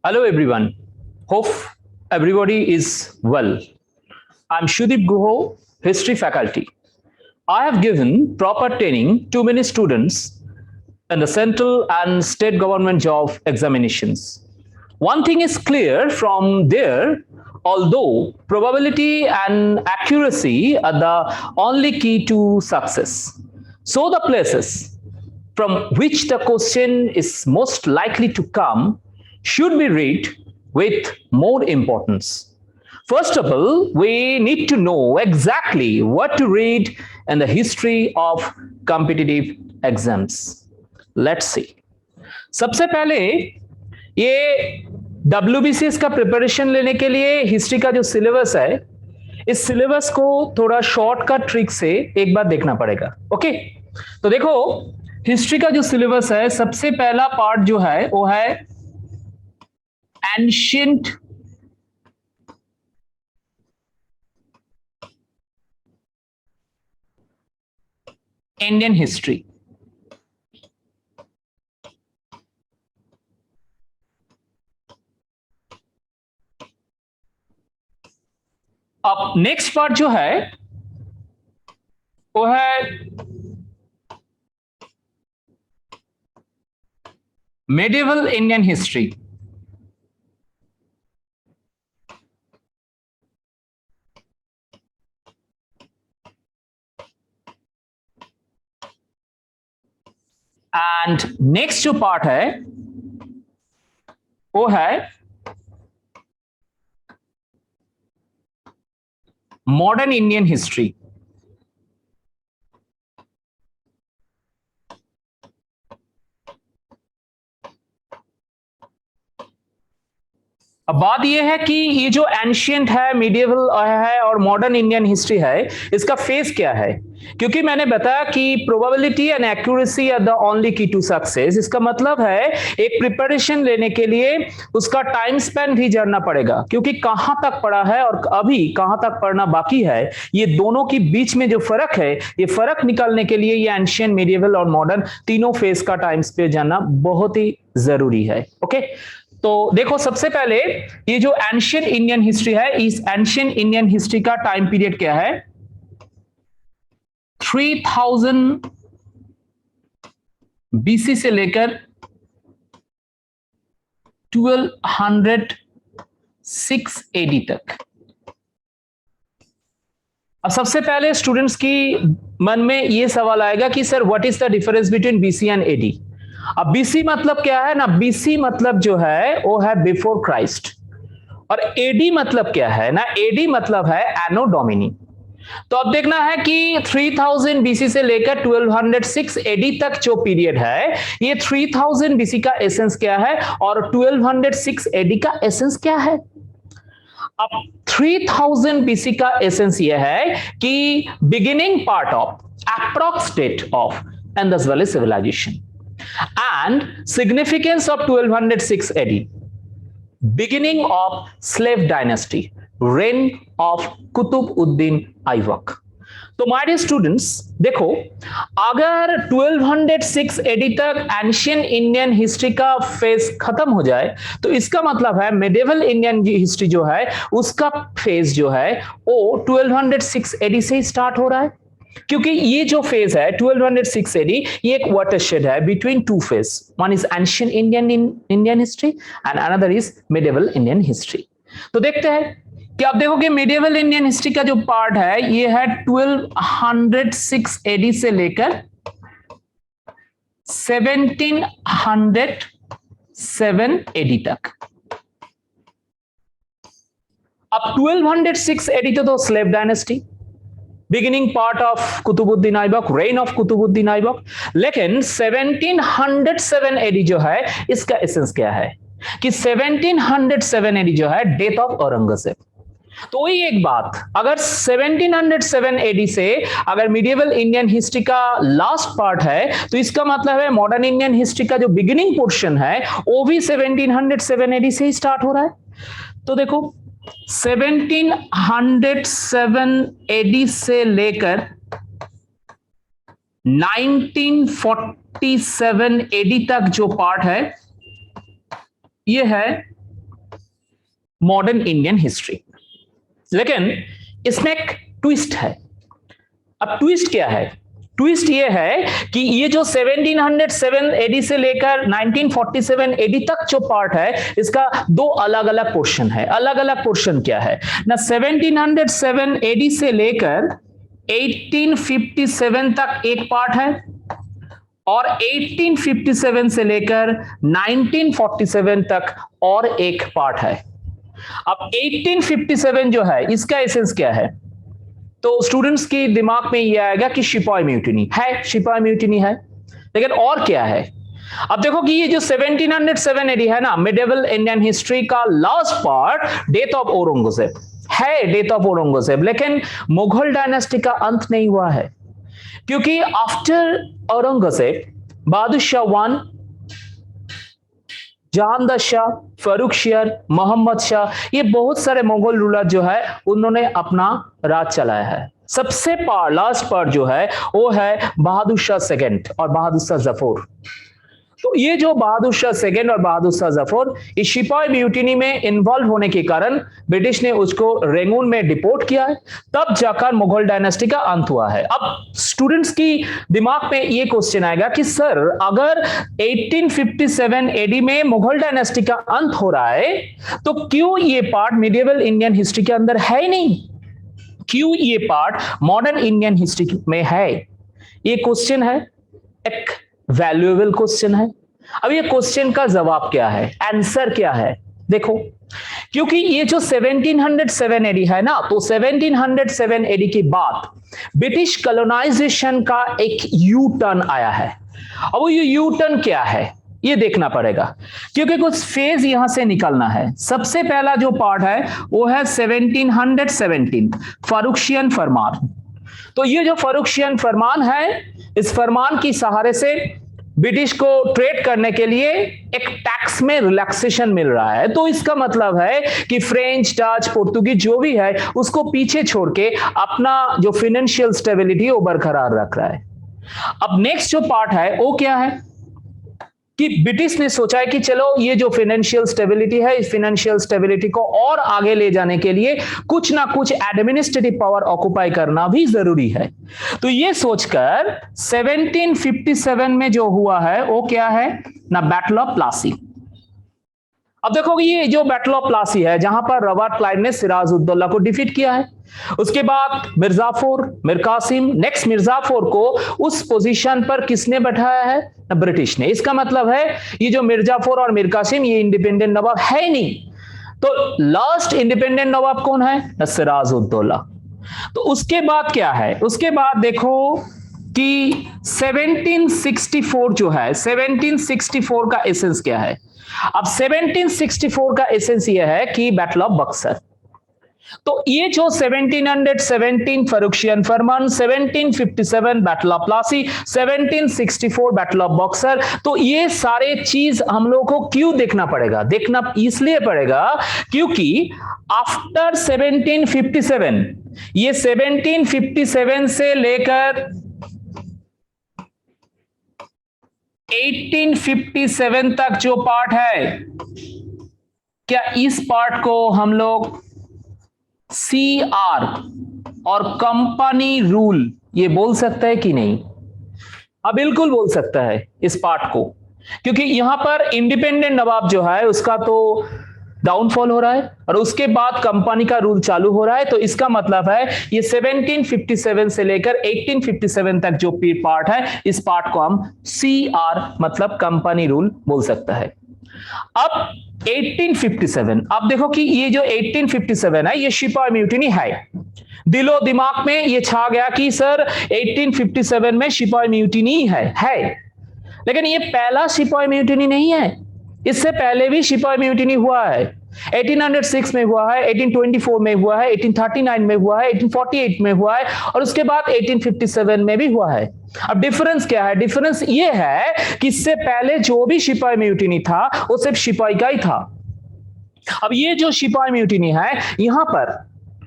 Hello everyone. Hope everybody is well. I'm Shudip Guho, History faculty. I have given proper training to many students in the central and state government job examinations. One thing is clear from there, although probability and accuracy are the only key to success. So the places from which the question is most likely to come should be read with more importance. First of all, we need to know exactly what to read in the history of competitive exams. Let's see. सबसे पहले ये WBCS का preparation लेने के लिए history का जो syllabus है, इस सिलेबस को थोड़ा शॉर्टकट ट्रिक से एक बार देखना पड़ेगा. ओके, तो देखो हिस्ट्री का जो सिलेबस है, सबसे पहला पार्ट जो है वो है एंशिएंट इंडियन हिस्ट्री. अब नेक्स्ट पार्ट जो है वो है medieval Indian history. And next जो पार्ट है वो है मॉडर्न इंडियन हिस्ट्री. अब बात यह है कि ये जो एंशिएंट है, मीडिएवल है और मॉडर्न इंडियन हिस्ट्री है, इसका फेस क्या है. क्योंकि मैंने बताया कि probability and accuracy are the only key to success. इसका मतलब है एक प्रिपरेशन लेने के लिए उसका टाइम स्पेन भी जानना पड़ेगा, क्योंकि कहां तक पढ़ा है और अभी कहां तक पढ़ना बाकी है, ये दोनों के बीच में जो फर्क है, ये फर्क निकालने के लिए ये एंशिएंट, मीडिएवल और मॉडर्न तीनों फेस का टाइम स्पेन जानना बहुत ही जरूरी है. ओके, तो देखो सबसे पहले ये जो एंशिएंट इंडियन हिस्ट्री है, इस एंशिएंट इंडियन हिस्ट्री का टाइम पीरियड क्या है? 3000 बीसी से लेकर 1206 एडी तक. अब सबसे पहले स्टूडेंट्स की मन में ये सवाल आएगा कि sir what is the difference between BC and AD. अब बीसी मतलब क्या है ना, बीसी मतलब जो है वो है बिफोर क्राइस्ट, और एडी मतलब क्या है ना, एडी मतलब है एनो डोमिनी. तो अब देखना है कि 3000 बीसी से लेकर 1206 एडी तक जो पीरियड है, ये 3000 बीसी का एसेंस क्या है और 1206 एडी का एसेंस क्या है. अब 3000 बीसी का एसेंस ये है कि beginning part of approx date of Indus valley civilization, and significance of 1206 AD, beginning of slave dynasty, reign of Qutb-ud-Din Aibak. तो माय डियर स्टूडेंट्स देखो, अगर 1206 एडी तक एंशिएंट इंडियन हिस्ट्री का फेज खत्म हो जाए तो इसका मतलब है मेडिवल इंडियन हिस्ट्री जो है उसका फेज जो है वो 1206 एडी से ही स्टार्ट हो रहा है. क्योंकि ये जो फेज है 1206 एडी, ये एक वाटरशेड है between two phase. One is ancient Indian history and another is medieval Indian history. तो देखते हैं कि आप देखोगे मेडिवल इंडियन हिस्ट्री का जो पार्ट है ये है 1206 एडी से लेकर 1707 एडी तक. अब 1206 एडी तो slave dynasty, beginning part of Qutubuddin Aibak, reign of Qutubuddin Aibak. लेकिन 1707 एडी जो है इसका एसेंस क्या है कि 1707 एडी जो है डेथ ऑफ औरंगजेब. तो वही एक बात, अगर 1707 एडी से अगर मीडिएवल इंडियन हिस्ट्री का लास्ट पार्ट है तो इसका मतलब है मॉडर्न इंडियन हिस्ट्री का जो बिगिनिंग पोर्शन है वो भी 1707 एडी से ही स्टार्ट हो रहा है. तो देखो 1707 एडी से लेकर 1947 एडी तक जो पार्ट है ये है मॉडर्न इंडियन हिस्ट्री। लेकिन इसमें एक ट्विस्ट है। अब ट्विस्ट क्या है? ट्विस्ट ये है कि ये जो 1707 एडी से लेकर 1947 एडी तक जो पार्ट है, इसका दो अलग अलग पोर्शन है। अलग अलग पोर्शन क्या है ना? 1707 एडी से लेकर 1857 तक एक पार्ट है, और 1857 से लेकर 1947 तक और एक पार्ट है। अब 1857 जो है, इसका एसेंस क्या है? तो स्टूडेंट्स के दिमाग में यह आएगा कि शिपाही म्यूटिनी है, शिपाही म्यूटिनी है। लेकिन और क्या है? अब देखो कि ये जो 1707 एडी है ना, मिडिवल इंडियन हिस्ट्री का last part death of Aurangzeb है, डेथ ऑफ औरंगजेब। लेकिन मुगल डायनेस्टी का अंत नहीं हुआ है, क्योंकि आफ्टर औरंगजेब बहादुर शाह 1, जहांगीर शाह, फारूक शाह, मोहम्मद शाह, ये बहुत सारे मुगल रूलर जो है उन्होंने अपना राज चलाया है। सबसे लास्ट पार्ट जो है वो है बहादुर शाह सेकंड और बहादुर शाह जफर। तो ये जो बहादुर शाह सेकंड और बहादुर शाह जफर इस सिपाही म्यूटिनी में इन्वॉल्व होने के कारण ब्रिटिश ने उसको रेंगून में डिपोर्ट किया है, तब जाकर मुगल डायनेस्टी का अंत हुआ है। अब स्टूडेंट्स की दिमाग में ये क्वेश्चन आएगा कि सर, अगर 1857 एडी में मुगल डायनेस्टी का अंत हो रहा है, तो क्यों ये पार्ट मिडिवल इंडियन हिस्ट्री के अंदर है ही नहीं? क्यों ये पार्ट मॉडर्न इंडियन हिस्ट्री में है? ये क्वेश्चन है, एक वैल्यूएबल क्वेश्चन है। अब ये क्वेश्चन का जवाब क्या है, आंसर क्या है? देखो, क्योंकि ये जो 1707 एडी है ना, तो 1707 एडी के बाद ब्रिटिश कॉलोनाइजेशन का एक यू टर्न आया है। अब ये यू टर्न क्या है ये देखना पड़ेगा, क्योंकि कुछ फेज यहां से निकलना है। सबसे पहला जो पार्ट है वो है 1717 फारूकियन फरमान। तो ये जो फारूकियन फरमान है, इस फरमान की सहारे से ब्रिटिश को ट्रेड करने के लिए एक टैक्स में रिलैक्सेशन मिल रहा है। तो इसका मतलब है कि फ्रेंच, डच, पुर्तगाली जो भी है उसको पीछे छोड़ के अपना जो फाइनेंशियल स्टेबिलिटी वो बरकरार रख रहा है। अब नेक्स्ट जो पार्ट है वो क्या है कि ब्रिटिश ने सोचा है कि चलो ये जो फाइनेंशियल स्टेबिलिटी है, इस फाइनेंशियल स्टेबिलिटी को और आगे ले जाने के लिए कुछ ना कुछ एडमिनिस्ट्रेटिव पावर ऑक्युपाई करना भी जरूरी है। तो ये सोचकर 1757 में जो हुआ है वो क्या है ना, बैटल ऑफ प्लासी। अब देखो ये जो बैटल ऑफ प्लासी है, जहां पर रॉबर्ट क्लाइव ने सिराजुद्दौला को डिफीट किया है। उसके बाद मिर्जाफर, मीर कासिम, नेक्स्ट मिर्जाफर को उस पोजीशन पर किसने बैठाया है? ब्रिटिश ने। इसका मतलब है ये जो मिर्जाफर और मीर कासिम ये इंडिपेंडेंट नवाब है ही नहीं। तो लास्ट इंडिपेंडेंट नवाब कौन है? सिराजुद्दौला। तो उसके बाद क्या है? उसके बाद देखो कि 1764 जो है, 1764 का एसेंस क्या है? अब 1764 का एसेंस यह है कि बैटल ऑफ बक्सर। तो ये जो 1717 फारूकियन फरमान, 1757 battle of Plassey, 1764 battle of Buxar, तो ये सारे चीज हम लोगों को क्यों देखना पड़ेगा? देखना इसलिए पड़ेगा क्योंकि आफ्टर 1757, ये 1757 से लेकर 1857 तक जो पार्ट है, क्या इस पार्ट को हम लोग CR और कंपनी रूल ये बोल सकता है कि नहीं? हाँ, बिल्कुल बोल सकता है इस पार्ट को, क्योंकि यहां पर इंडिपेंडेंट नवाब जो है उसका तो डाउनफॉल हो रहा है और उसके बाद कंपनी का रूल चालू हो रहा है। तो इसका मतलब है ये 1757 से लेकर 1857 तक जो पार्ट है, इस पार्ट को हम CR मतलब कंपनी रूल बोल सकता है। अब 1857, अब देखो कि ये जो 1857 है ये सिपाही म्यूटिनी है। दिलो दिमाग में ये छा गया कि सर 1857 में सिपाही म्यूटिनी है। लेकिन ये पहला सिपाही म्यूटिनी नहीं है, इससे पहले भी सिपाही म्यूटिनी हुआ है। 1806 में हुआ है, 1824 में हुआ है, 1839 में हुआ है, 1848 में हुआ है और उसके बाद 1857 में भी हुआ है। अब डिफरेंस क्या है? डिफरेंस ये है कि इससे पहले जो भी सिपाही म्यूटिनी था वो सिर्फ सिपाही का ही था। अब ये जो सिपाही म्यूटिनी है, यहां पर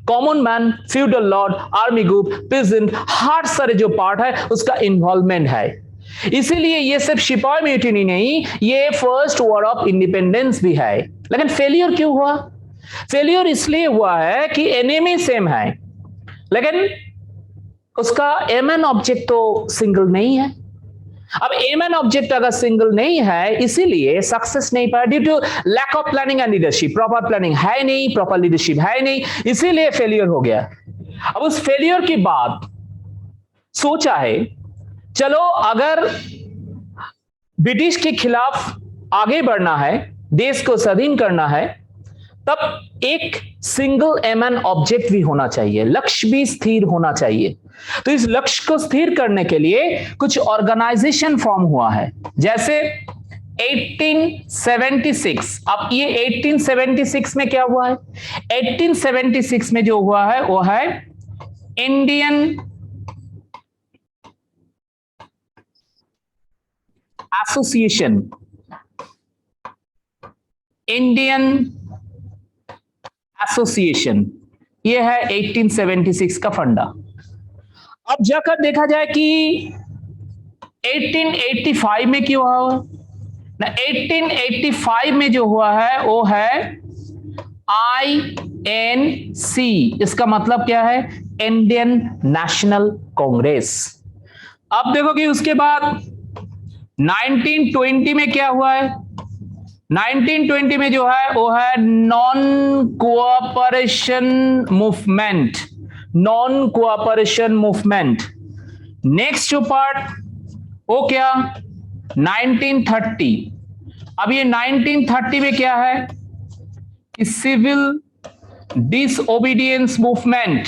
common man, feudal lord, army group, peasant, हर सारे जो पार्ट है उसका इन्वॉल्वमेंट है। इसीलिए ये सिर्फ सिपाही म्यूटिनी नहीं, ये फर्स्ट वॉर ऑफ इंडिपेंडेंस भी है। लेकिन फेलियर क्यों हुआ? फेलियर इसलिए हुआ है कि एनिमी सेम है, लेकिन उसका एम एन ऑब्जेक्ट तो सिंगल नहीं है। अब एम एन ऑब्जेक्ट अगर सिंगल नहीं है, इसीलिए सक्सेस नहीं पाया due to lack of planning and leadership. Proper planning है नहीं, प्रॉपर लीडरशिप है नहीं, इसीलिए फेलियर हो गया। अब उस फेलियर की बाद सोचा है, चलो अगर ब्रिटिश के खिलाफ आगे बढ़ना है, देश को स्वाधीन करना है, तब एक सिंगल एम एन ऑब्जेक्ट भी होना चाहिए, लक्ष्य भी स्थिर होना चाहिए। तो इस लक्ष्य को स्थिर करने के लिए कुछ ऑर्गेनाइजेशन फॉर्म हुआ है, जैसे 1876। अब ये 1876 में क्या हुआ है? 1876 में जो हुआ है वो है इंडियन एसोसिएशन, इंडियन एसोसिएशन। ये है 1876 का फंडा। अब जाकर देखा जाए कि 1885 में क्यों हुआ ना, 1885 में जो हुआ है वो है INC। इसका मतलब क्या है? Indian national Congress. अब देखो कि उसके बाद 1920 में क्या हुआ है? 1920 में जो है वो है non cooperation movement, non cooperation movement. Next जो पार्ट वो क्या? 1930। अब ये 1930 में क्या है कि civil disobedience movement,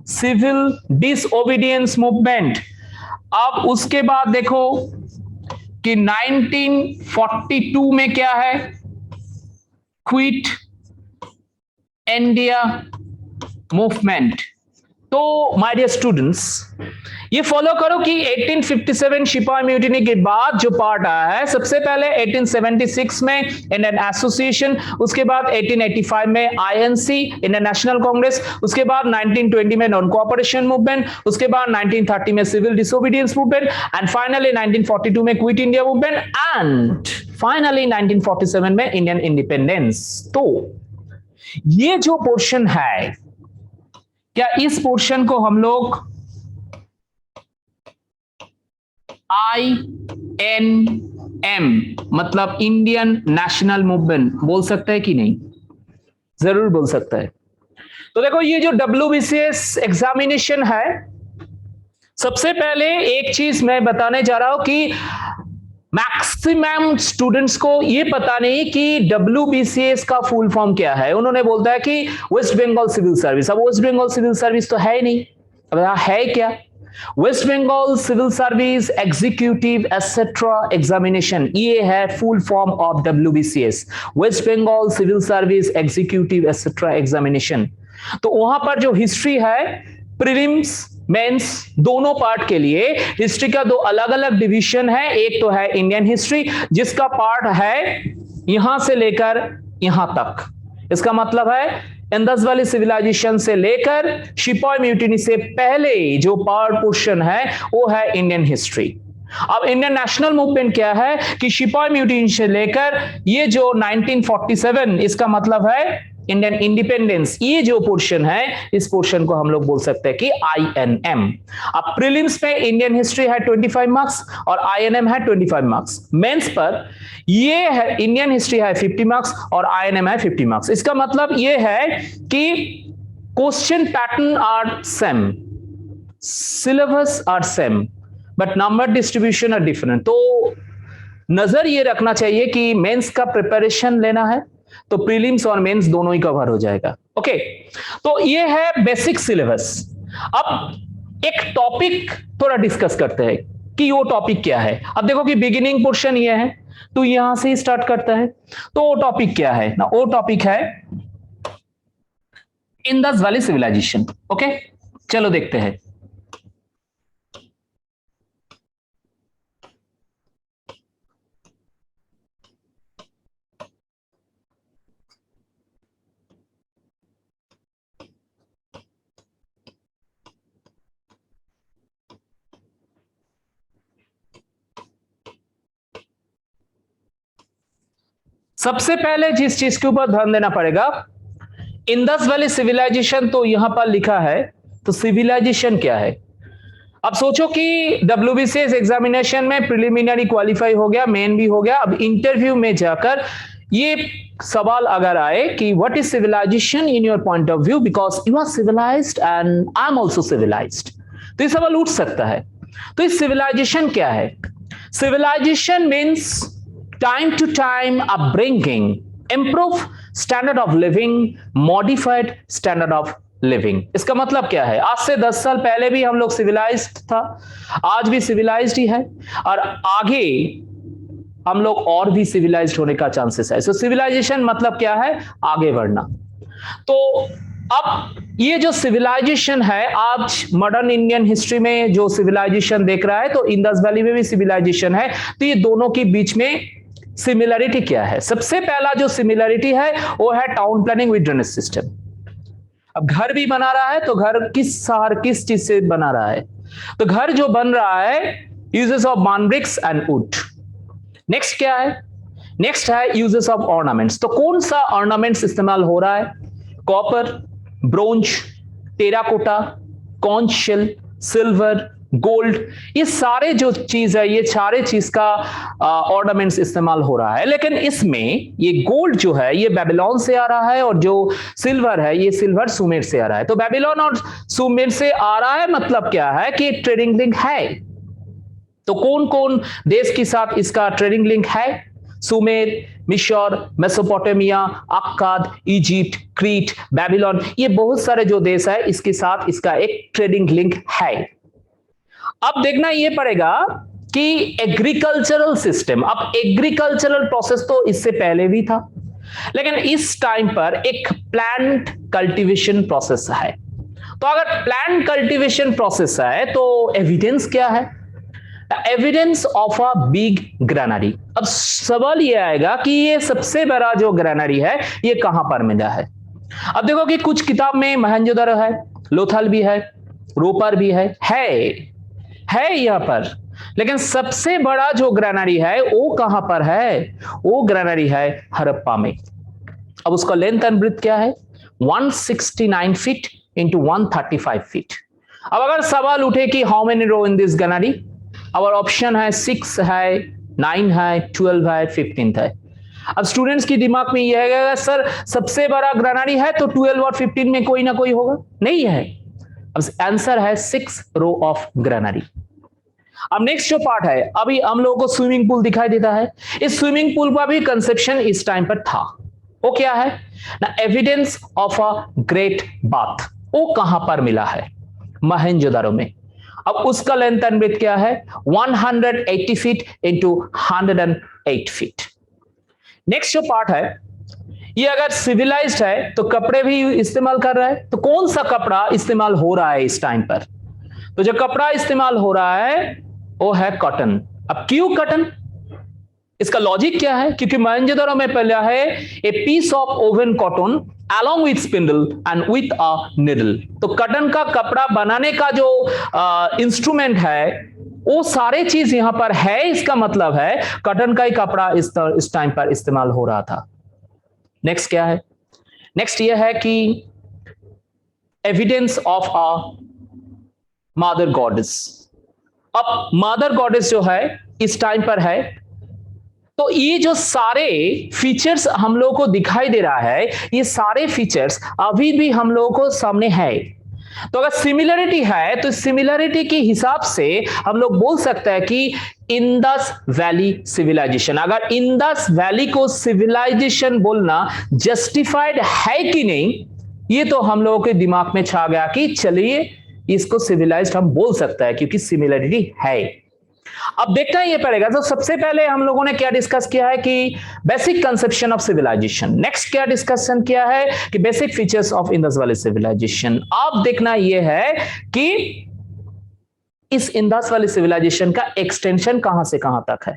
civil disobedience movement. अब उसके बाद देखो कि 1942 में क्या है? Quit India movement. तो माय डियर स्टूडेंट्स, ये फॉलो करो कि 1857 सिपाही म्यूटिनी के बाद जो पार्ट आया है, सबसे पहले 1876 में इंडियन एसोसिएशन, उसके बाद 1885 में आईएनसी इंडियन नेशनल कांग्रेस, उसके बाद 1920 में नॉन कोऑपरेशन मूवमेंट, उसके बाद 1930 में civil disobedience movement, and finally 1942 में quit India movement, and finally 1947 में इंडियन इंडिपेंडेंस। तो ये जो पोर्शन है, क्या इस पोर्शन को हम लोग INM मतलब इंडियन नेशनल मूवमेंट बोल सकता है कि नहीं? जरूर बोल सकता है। तो देखो ये जो WBCS एग्जामिनेशन है, सबसे पहले एक चीज मैं बताने जा रहा हूं कि मैक्सिमम स्टूडेंट्स को ये पता नहीं कि WBCS का फुल फॉर्म क्या है। उन्होंने बोलता है कि वेस्ट बंगाल सिविल सर्विस। अब वेस्ट बंगाल सिविल सर्विस तो है नहीं। अब है क्या? West Bengal civil service executive etcetera examination, ये है full form of WBCS, West Bengal civil service executive etcetera examination. तो वहां पर जो हिस्ट्री है, प्रीलिम्स मेंस दोनों पार्ट के लिए हिस्ट्री का दो अलग अलग डिवीजन है। एक तो है इंडियन हिस्ट्री, जिसका पार्ट है यहां से लेकर यहां तक। इसका मतलब है इंडस वैली सिविलाइजेशन से लेकर सिपाही म्यूटिनी से पहले जो पार्ट पोर्शन है वो है इंडियन हिस्ट्री। अब इंडियन नेशनल मूवमेंट क्या है कि सिपाही म्यूटिनी से लेकर ये जो 1947, इसका मतलब है इंडियन इंडिपेंडेंस, ये जो पोर्शन है, इस पोर्शन को हम लोग बोल सकते हैं कि INM। अब प्रीलिम्स में इंडियन हिस्ट्री है 25 मार्क्स और INM है 25 मार्क्स। मेंस पर ये है इंडियन हिस्ट्री है 50 मार्क्स और INM है 50 मार्क्स। इसका मतलब ये है कि question pattern are same, syllabus are same, but number distribution are different. तो नजर ये रखना चाहिए कि मेंस का प्रिपरेशन लेना है तो प्रीलिम्स और मेंस दोनों ही कवर हो जाएगा। ओके, तो ये है बेसिक सिलेबस। अब एक टॉपिक थोड़ा डिस्कस करते हैं कि वो टॉपिक क्या है। अब देखो कि बिगिनिंग पोर्शन ये है, तो यहां से ही स्टार्ट करता है। तो वो टॉपिक क्या है ना? वो टॉपिक है इंडस वैली सिविलाइजेशन। ओके, चलो देखते हैं। सबसे पहले जिस चीज के ऊपर ध्यान देना पड़ेगा इंडस वैली सिविलाइजेशन तो यहां पर लिखा है, तो सिविलाइजेशन क्या है? अब सोचो कि WBCS एग्जामिनेशन में प्रिलिमिनरी क्वालिफाई हो गया, मेन भी हो गया, अब इंटरव्यू में जाकर ये सवाल अगर आए कि what is civilization in your point of view, because you are civilized and I am also civilized, तो ये सवाल उठ सकता है। तो इस सिविलाइजेशन क्या है? Civilization means time to time upbringing, improve standard of living, modified standard of living. इसका मतलब क्या है? आज से 10 साल पहले भी हम लोग सिविलाइज्ड था, आज भी सिविलाइज्ड ही है, और आगे हम लोग और भी सिविलाइज्ड होने का चांसेस है। सो सिविलाइजेशन मतलब क्या है? आगे बढ़ना। तो अब ये जो सिविलाइजेशन है, आज मॉडर्न इंडियन हिस्ट्री में जो सिविलाइजेशन देख रहा है, तो इंडस वैली में भी सिविलाइजेशन है। तो ये दोनों के बीच में सिमिलरिटी क्या है? सबसे पहला जो सिमिलरिटी है वो है town planning with drainage system. अब घर भी बना रहा है, तो घर किस चीज से बना रहा है? तो घर जो बन रहा है uses of burnt bricks and wood. Next क्या है? नेक्स्ट है यूजेस ऑफ ऑर्नामेंट्स। तो कौन सा ऑर्नामेंट्स इस्तेमाल हो रहा है? Copper, bronze, terracotta, conch shell, silver, gold, ये सारे जो चीज है, ये सारे चीज का ऑर्नामेंट्स इस्तेमाल हो रहा है। लेकिन इसमें ये गोल्ड जो है ये बेबीलोन से आ रहा है, और जो सिल्वर है ये सिल्वर सुमेर से आ रहा है। तो बेबीलोन और सुमेर से आ रहा है, मतलब क्या है कि ट्रेडिंग लिंक है। तो कौन कौन देश के साथ इसका ट्रेडिंग लिंक है? सुमेर, मिशर, Mesopotamia, Akkad, Egypt, Crete, Babylon, ये बहुत सारे जो देश है इसके साथ इसका एक ट्रेडिंग लिंक है। अब देखना ये पड़ेगा कि एग्रीकल्चरल सिस्टम, अब एग्रीकल्चरल प्रोसेस तो इससे पहले भी था, लेकिन इस टाइम पर एक प्लांट कल्टीवेशन प्रोसेस है। तो अगर प्लांट कल्टीवेशन प्रोसेस है तो एविडेंस क्या है? Evidence of a big granary. अब सवाल ये आएगा कि ये सबसे बड़ा जो ग्रैनरी है ये कहां पर मिला है? अब देखो कि कुछ किताब में मोहनजोदड़ो है, लोथल भी है, रोपर भी है यहां पर, लेकिन सबसे बड़ा जो ग्रैनरी है वो कहां पर है? वो ग्रैनरी है हड़प्पा में। अब उसका लेंथ एंड ब्रेथ क्या है? 169 फीट इंटू 135 फीट। अब अगर सवाल उठे कि how many row in this granary, और ऑप्शन है 6 है, 9 है, 12 है, 15 है। अब स्टूडेंट्स की दिमाग में यह है सर सबसे बड़ा ग्रैनरी है तो 12 और 15 में कोई ना कोई होगा, नहीं है। अब आंसर है 6 रो ऑफ ग्रैनरी। अब नेक्स्ट जो पार्ट है, अभी हम लोगों को स्विमिंग पूल दिखाई देता है, इस स्विमिंग पूल का भी कंसेप्शन इस टाइम पर था। वो क्या है ना? Evidence of a great bath. वो कहां पर मिला है? मोहनजोदड़ो में। अब उसका लेंथ एंड ब्रेथ क्या है? 180 फीट इंटू 108 फीट। नेक्स्ट जो पार्ट है, ये अगर सिविलाइज्ड है तो कपड़े भी इस्तेमाल कर रहा है, तो कौन सा कपड़ा इस्तेमाल हो रहा है इस टाइम पर? तो जो कपड़ा इस्तेमाल हो रहा है वो है कॉटन। अब क्यों कॉटन? इसका लॉजिक क्या है? क्योंकि मोहनजोदड़ो में पहला है a piece of woven cotton along with spindle and with a needle। तो कॉटन का कपड़ा बनाने का जो इंस्ट्रूमेंट है वो सारे चीज यहां पर है। इसका मतलब है कॉटन का ही कपड़ा इस टाइम पर इस्तेमाल हो रहा था। नेक्स्ट क्या है? नेक्स्ट ये है कि evidence of a mother goddess. अब मदर गॉडेस जो है इस टाइम पर है, तो ये जो सारे फीचर्स हम लोगों को दिखाई दे रहा है, ये सारे फीचर्स अभी भी हम लोगों को सामने है। तो अगर सिमिलरिटी है तो सिमिलरिटी के हिसाब से हम लोग बोल सकते हैं कि इंडस वैली सिविलाइजेशन। अगर इंडस वैली को सिविलाइजेशन बोलना जस्टिफाइड है कि नहीं, ये तो हम लोगों के दिमाग में छा गया कि चलिए इसको सिविलाइज्ड हम बोल सकते हैं क्योंकि सिमिलरिटी है। अब देखना ये पड़ेगा। तो सबसे पहले हम लोगों ने क्या डिस्कस किया है कि basic conception of civilization. Next क्या डिस्कशन किया है कि basic features of Indus valley civilization. अब देखना ये है कि इस इंडस वैली सिविलाइजेशन का एक्सटेंशन कहां से कहां तक है।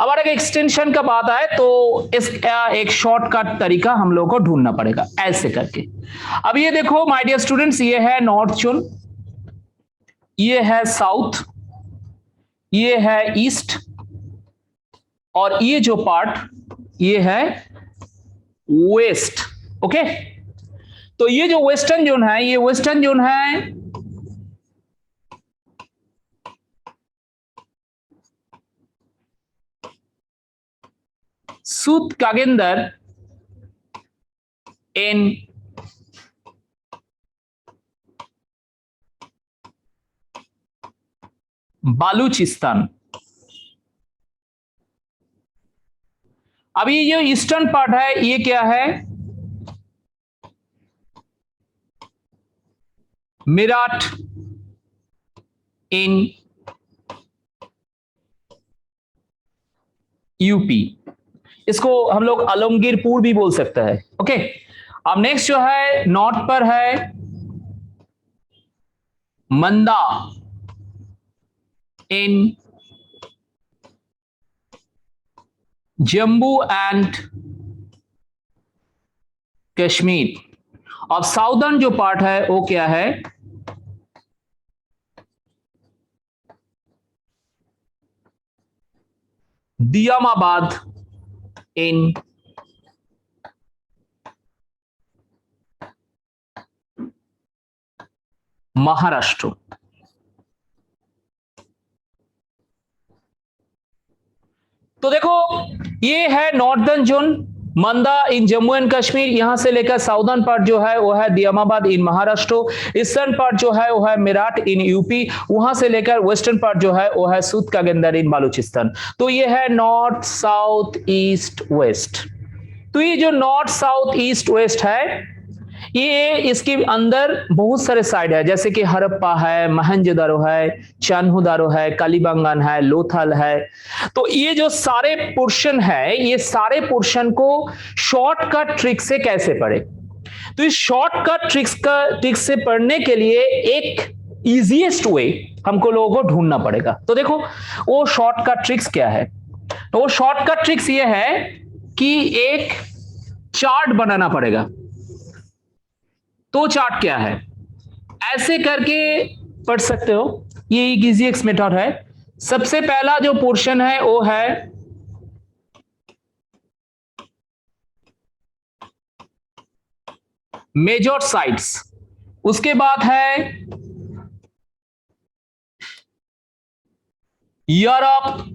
अब अगर एक्सटेंशन का बात आए तो इसका एक शॉर्टकट तरीका हम लोगों को ढूंढना पड़ेगा ऐसे करके। अब ये देखो माय डियर स्टूडेंट्स, ये है नॉर्थ जोन, ये है साउथ, ये है ईस्ट, और ये जो पार्ट ये है वेस्ट। ओके, तो ये जो वेस्टर्न जोन है, ये वेस्टर्न जोन है सूत कागेंदर इन बालूचिस्तान। अभी ये ईस्टर्न पार्ट है, ये क्या है? मेरठ इन यूपी, इसको हम लोग आलमगीरपुर भी बोल सकते हैं। ओके, अब नेक्स्ट जो है नॉर्थ पर है मंदा इन जम्मू एंड कश्मीर। अब साउदर्न जो पार्ट है वो क्या है? दियामाबाद इन महाराष्ट्र। तो देखो ये है northern zone, Manda in Jammu and Kashmir, यहां से लेकर साउदर्न पार्ट जो है वो है दियामाबाद इन महाराष्ट्र। ईस्टर्न पार्ट जो है वो है मेरठ इन यूपी, वहां से लेकर वेस्टर्न पार्ट जो है वो है सूत कागेंदर इन बालूचिस्तान। तो ये है नॉर्थ साउथ ईस्ट वेस्ट। तो ये जो नॉर्थ साउथ ईस्ट वेस्ट है, ये इसके अंदर बहुत सारे साइड है, जैसे कि हड़प्पा है, मोहनजोदारो है, चान्होदारो है, कालीबंगान है, लोथल है। तो ये जो सारे पोर्शन है, ये सारे पोर्शन को शॉर्टकट ट्रिक से कैसे पढ़े? तो इस शॉर्टकट ट्रिक से पढ़ने के लिए एक इजीएस्ट वे हमको लोगों को ढूंढना पड़ेगा। तो देखो वो शॉर्टकट ट्रिक्स क्या है? तो वो शॉर्टकट ट्रिक्स ये है कि एक चार्ट बनाना पड़ेगा। तो चार्ट क्या है? ऐसे करके पढ़ सकते हो, ये एक इजी एक्स मेथड है। सबसे पहला जो पोर्शन है वो है मेजर साइट्स, उसके बाद है यूरोप,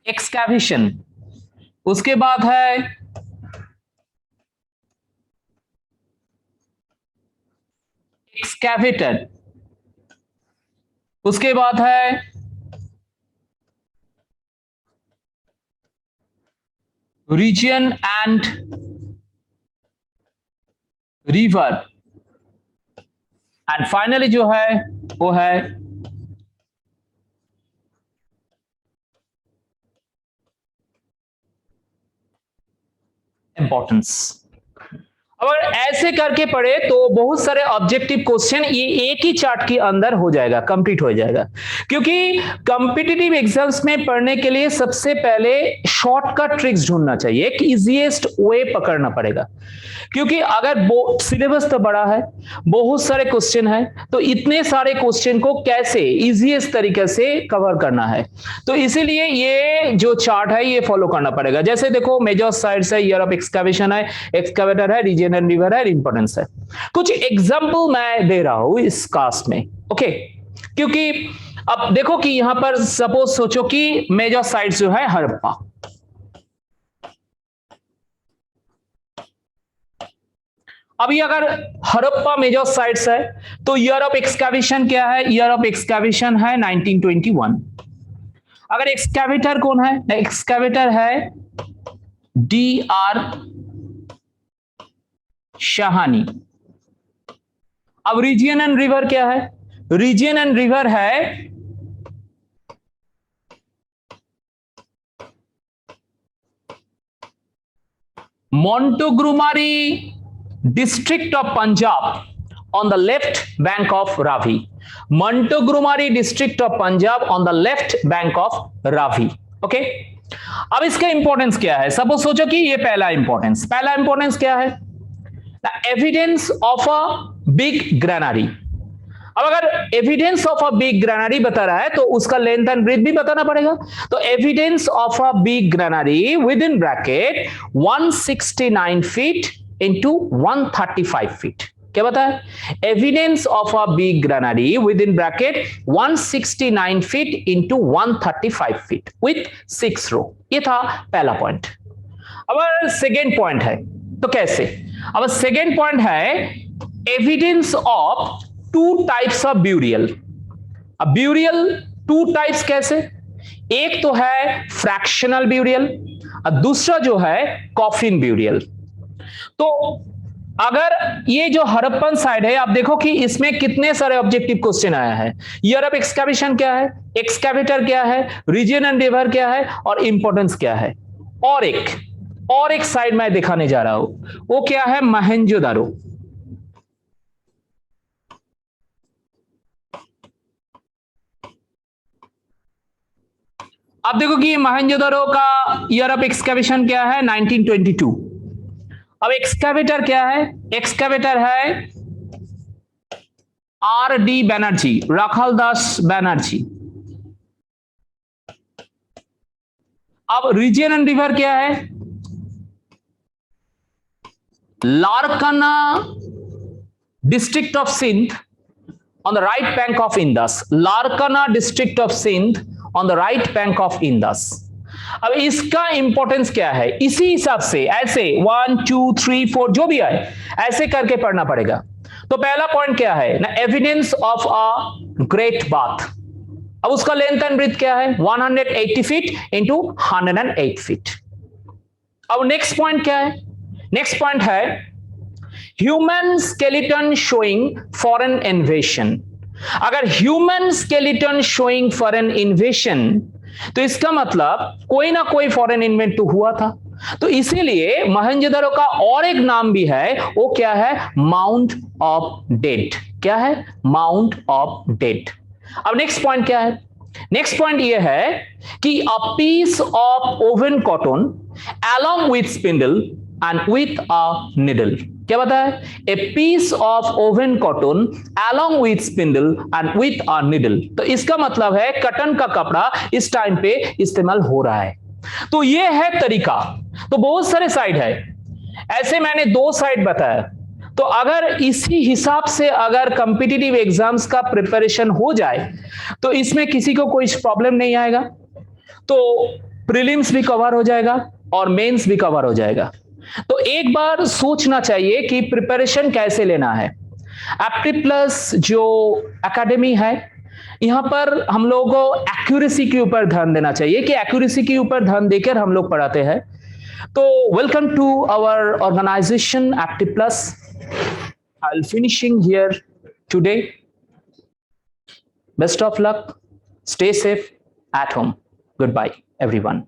एक्सकैवेशन, उसके बाद है एक्सकैवेटर, उसके बाद है region and river, and finally जो है वो है इंपॉर्टेंस। अगर ऐसे करके पढ़े तो बहुत सारे ऑब्जेक्टिव क्वेश्चन ये एक ही चार्ट के अंदर हो जाएगा, कंप्लीट हो जाएगा। क्योंकि कॉम्पिटिटिव एग्जाम्स में पढ़ने के लिए सबसे पहले शॉर्टकट ट्रिक्स ढूंढना चाहिए, एक इजीएस्ट वे पकड़ना पड़ेगा। क्योंकि अगर सिलेबस तो बड़ा है, बहुत सारे क्वेश्चन है, तो इतने सारे क्वेश्चन को कैसे इजीएस्ट तरीके से कवर करना है, तो इसीलिए ये जो चार्ट है ये फॉलो करना पड़ेगा। जैसे देखो मेजर साइट्स है, ईयर ऑफ एक्सकैवेशन है, एक्सकैवेटर है, रीजन एंड रिवर है, इंपॉर्टेंस है। कुछ एग्जांपल मैं दे रहा हूं इस कास्ट में, ओके। क्योंकि अब देखो कि यहां पर सपोज सोचो कि मेजर साइट्स जो है हड़प्पा, अभी अगर हड़प्पा मेजर साइट्स है तो ईयर ऑफ एक्सकैवेशन क्या है? ईयर ऑफ एक्सकैवेशन है 1921। अगर एक्सकैवेटर कौन है? एक्सकैवेटर है DR शाहानी। अब रीजन एंड रिवर क्या है? रीजन एंड रिवर है मोंटोगोमरी district of Punjab on the left bank of Ravi. Montgomery district of Punjab on the left bank of Ravi. Okay, अब इसका इंपॉर्टेंस क्या है? सपोज सोचो कि ये पहला इंपॉर्टेंस क्या है? The evidence of a big granary. अब अगर evidence of a big granary बता रहा है तो उसका लेंथ एंड ब्रेथ भी बताना पड़ेगा। तो evidence of a big granary with in bracket 169 feet into 135 feet. क्या बताया? Evidence of a big granary with in bracket 169 feet into 135 feet with 6 रो। ये था पहला पॉइंट। अब सेकेंड पॉइंट है तो कैसे? अब सेकेंड पॉइंट है evidence of two types of burial. अब ब्यूरियल टू टाइप्स कैसे? एक तो है फ्रैक्शनल ब्यूरियल और दूसरा जो है कॉफिन ब्यूरियल। तो अगर ये जो हड़प्पन साइड है, आप देखो कि इसमें कितने सारे ऑब्जेक्टिव क्वेश्चन आया है। ईयर ऑफ एक्सकैवेशन क्या है, एक्सकैवेटर क्या है, रीजन एंड रिवर क्या है और इंपॉर्टेंस क्या है। और एक साइड मैं दिखाने जा रहा हूं, वो क्या है? मोहेंजोदारो। आप देखो कि मोहेंजोदारो का ईयर ऑफ एक्सकैवेशन क्या है? 1922। अब एक्सकैवेटर क्या है? एक्सकैवेटर है आर डी बैनर्जी, राखाल दास बैनर्जी। अब रीजन एंड रिवर क्या है? Larkana district of Sindh on the right bank of Indus. Larkana district of Sindh on the right bank of Indus. अब इसका इंपॉर्टेंस क्या है? इसी हिसाब से ऐसे 1 2 3 4 जो भी आए ऐसे करके पढ़ना पड़ेगा। तो पहला पॉइंट क्या है ना? Evidence of a great bath. अब उसका लेंथ एंड ब्रेथ क्या है? 180 फीट इंटू 108 फीट। अब नेक्स्ट पॉइंट क्या है? नेक्स्ट पॉइंट है human skeleton showing foreign invasion. अगर human skeleton showing foreign invasion तो इसका मतलब कोई ना कोई फॉरेन इन्वेंट तो हुआ था। तो इसीलिए मोहेंजोदारो का और एक नाम भी है, वो क्या है? Mount of dead. क्या है? Mount of dead. अब नेक्स्ट पॉइंट क्या है? नेक्स्ट पॉइंट ये है कि a piece of woven cotton along with spindle and with a needle. क्या बताया? A piece of woven cotton along with spindle and with a needle. तो इसका मतलब है कटन का कपड़ा इस टाइम पे इस्तेमाल हो रहा है। तो ये है तरीका। तो बहुत सारे साइड है, ऐसे मैंने 2 साइड बताया। तो अगर इसी हिसाब से अगर कॉम्पिटिटिव एग्जाम्स का प्रिपरेशन हो जाए तो इसमें किसी को कोई प्रॉब्लम नहीं आएगा। तो प्रीलिम्स भी कवर हो जाएगा और मेंस भी कवर हो जाएगा। तो एक बार सोचना चाहिए कि प्रिपरेशन कैसे लेना है। एप्टी प्लस जो एकेडमी है, यहां पर हम लोग को एक्यूरेसी के ऊपर ध्यान देना चाहिए कि एक्यूरेसी के ऊपर ध्यान देकर हम लोग पढ़ाते हैं। तो welcome to our organization Apti plus. I'll finishing here today. Best of luck. Stay safe at home. Goodbye, everyone.